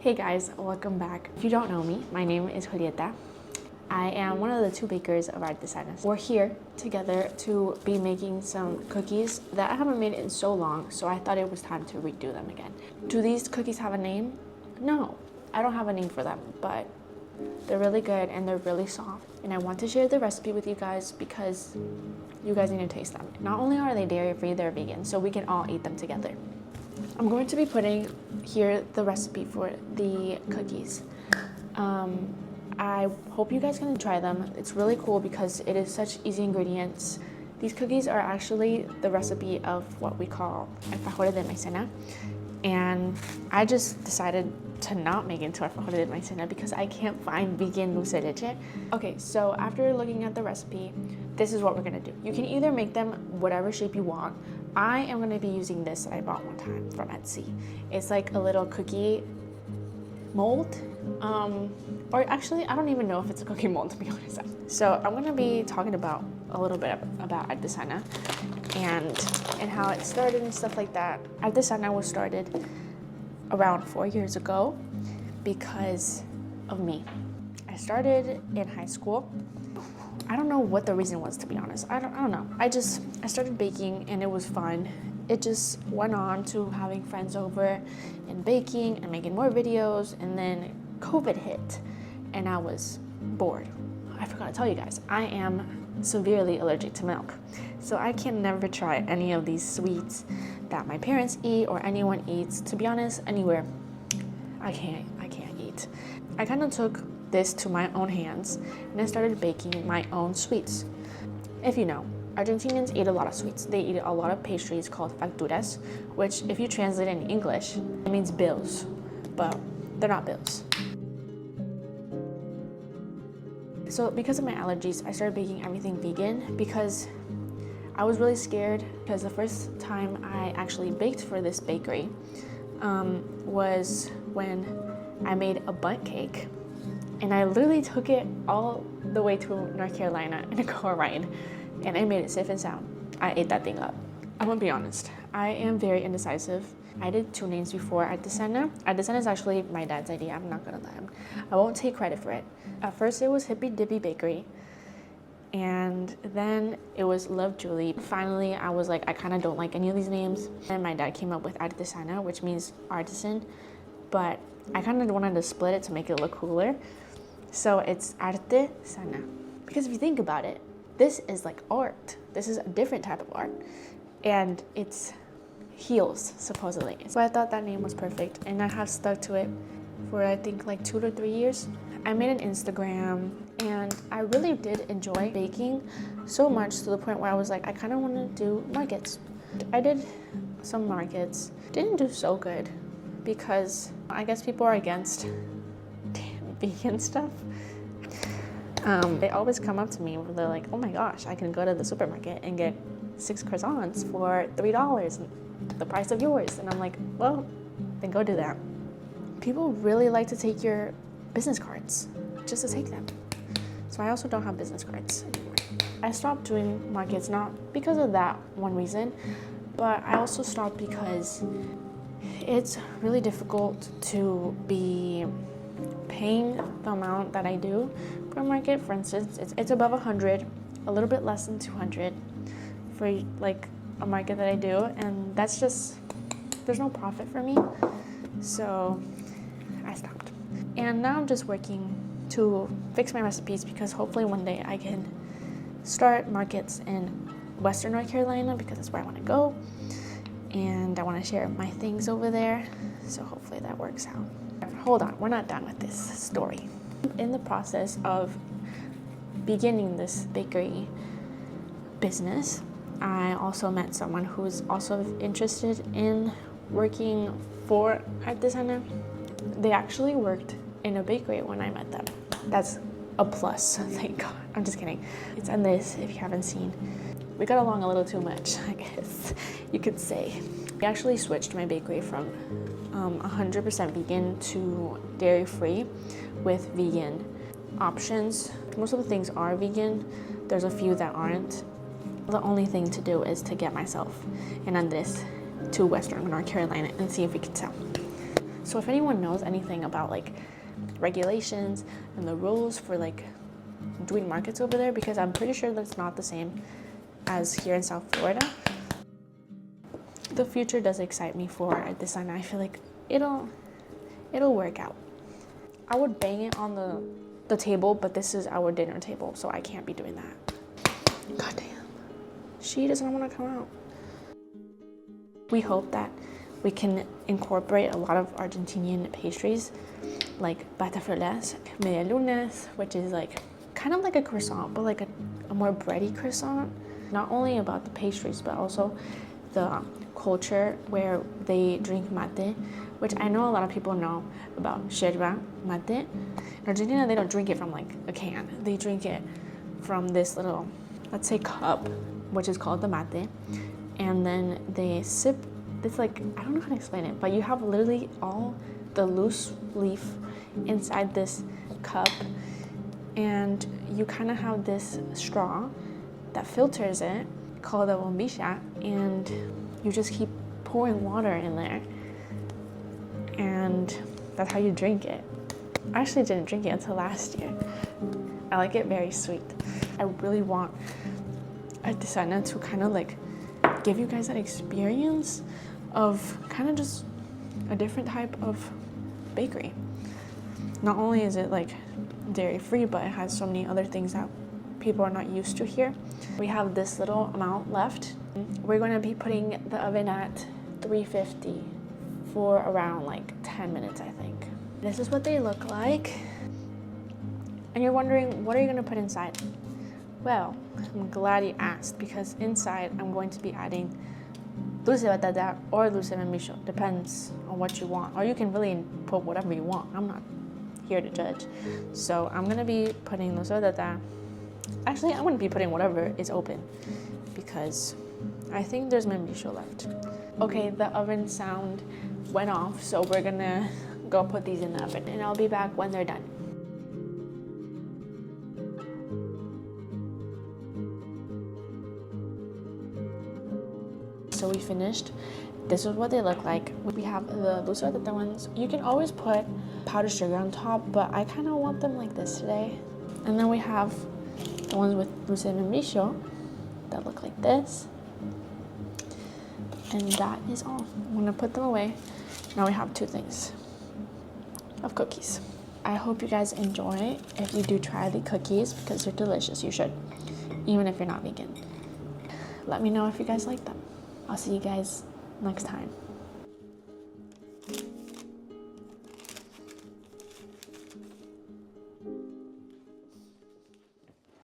Hey guys, welcome back. If you don't know me, my name is Julieta. I am one of the two bakers of Artesanas. We're here together to be making some cookies that I haven't made in so long, so I thought it was time to redo them again. Do these cookies have a name? No, I don't have a name for them, but they're really good and they're really soft. And I want to share the recipe with you guys because you guys need to taste them. Not only are they dairy-free, they're vegan, so we can all eat them together. I'm going to be putting here the recipe for the cookies. I hope you guys can try them. It's really cool because it is such easy ingredients. These cookies are actually the recipe of what we call alfajores de maicena. And I just decided to not make it into alfajores de maicena because I can't find vegan dulce de leche. Okay, so after looking at the recipe, this is what we're gonna do. You can either make them whatever shape you want. I am gonna be using this that I bought one time from Etsy. It's like a little cookie mold. Or actually, I don't even know if it's a cookie mold, to be honest. So I'm gonna be talking about a little bit about Artesana and how it started and stuff like that. Artesana was started around 4 years ago because of me. I started in high school. I don't know what the reason was, to be honest. I don't know. I started baking and it was fun. It just went on to having friends over and baking and making more videos, and then COVID hit and I was bored. I forgot to tell you guys, I am severely allergic to milk. So I can never try any of these sweets that my parents eat or anyone eats. To be honest, anywhere, I can't eat. I kind of took this to my own hands and I started baking my own sweets. If you know, Argentinians eat a lot of sweets. They eat a lot of pastries called facturas, which if you translate in English, it means bills, but they're not bills. So because of my allergies, I started baking everything vegan because I was really scared, because the first time I actually baked for this bakery was when I made a bundt cake. And I literally took it all the way to North Carolina in a car ride, and I made it safe and sound. I ate that thing up. I'm gonna be honest, I am very indecisive. I did 2 names before Artesana. Artesana is actually my dad's idea, I'm not gonna lie. I won't take credit for it. At first it was Hippy Dippy Bakery, and then it was Love Julie. Finally, I was like, I kind of don't like any of these names. And my dad came up with Artesana, which means artisan, but I kind of wanted to split it to make it look cooler. So it's Artesana. Because if you think about it, this is like art. This is a different type of art. And it's heels, supposedly. So I thought that name was perfect, and I have stuck to it for I think like 2 to 3 years. I made an Instagram, and I really did enjoy baking so much to the point where I was like, I kind of want to do markets. I did some markets. Didn't do so good because I guess people are against vegan stuff. They always come up to me where they're like, oh my gosh, I can go to the supermarket and get 6 croissants for $3, the price of yours. And I'm like, well, then go do that. People really like to take your business cards just to take them. So I also don't have business cards anymore. I stopped doing markets not because of that one reason, but I also stopped because it's really difficult to be paying the amount that I do for a market. For instance, it's above 100, a little bit less than 200 for like a market that I do, and that's just, there's no profit for me, so I stopped. And now I'm just working to fix my recipes because hopefully one day I can start markets in Western North Carolina because that's where I want to go, and I want to share my things over there, so hopefully that works out. Hold on, we're not done with this story. In the process of beginning this bakery business, I also met someone who's also interested in working for Artesana. They actually worked in a bakery when I met them. That's a plus, thank God. I'm just kidding. It's on this, if you haven't seen. We got along a little too much, I guess you could say. I actually switched my bakery from 100% vegan to dairy-free with vegan options. Most of the things are vegan. There's a few that aren't. The only thing to do is to get myself and Andres to Western North Carolina and see if we can sell. So if anyone knows anything about like regulations and the rules for like doing markets over there, because I'm pretty sure that's not the same as here in South Florida. The future does excite me for a design. I feel like it'll work out. I would bang it on the table, but this is our dinner table, so I can't be doing that. God damn. She doesn't want to come out. We hope that we can incorporate a lot of Argentinian pastries like batafoles, medialunas, which is like kind of like a croissant, but like a more bready croissant. Not only about the pastries, but also the culture where they drink mate, which I know a lot of people know about yerba mate. In Argentina, they don't drink it from like a can. They drink it from this little, let's say, cup, which is called the mate. And then they sip, it's like, I don't know how to explain it, but you have literally all the loose leaf inside this cup, and you kind of have this straw that filters it called a bombilla, and you just keep pouring water in there, and that's how you drink it. I actually didn't drink it until last year. I like it very sweet. I really want a designer to kind of like give you guys that experience of kind of just a different type of bakery. Not only is it like dairy free, but it has so many other things that people are not used to here. We have this little amount left. We're going to be putting the oven at 350 for around like 10 minutes, I think. This is what they look like. And you're wondering, what are you going to put inside? Well, I'm glad you asked, because inside I'm going to be adding dulce de batata or dulce de membrillo. Depends on what you want. Or you can really put whatever you want. I'm not here to judge. So I'm going to be putting dulce de batata. Actually, I'm going to be putting whatever is open, because I think there's membrillo left. Okay, the oven sound went off, so we're going to go put these in the oven, and I'll be back when they're done. So we finished. This is what they look like. We have the dulce de batata ones. You can always put powdered sugar on top, but I kind of want them like this today. And then we have the ones with dulce de membrillo that look like this. And that is all. I'm gonna put them away. Now we have two things of cookies. I hope you guys enjoy. If you do try the cookies, because they're delicious, you should, even if you're not vegan. Let me know if you guys like them. I'll see you guys next time.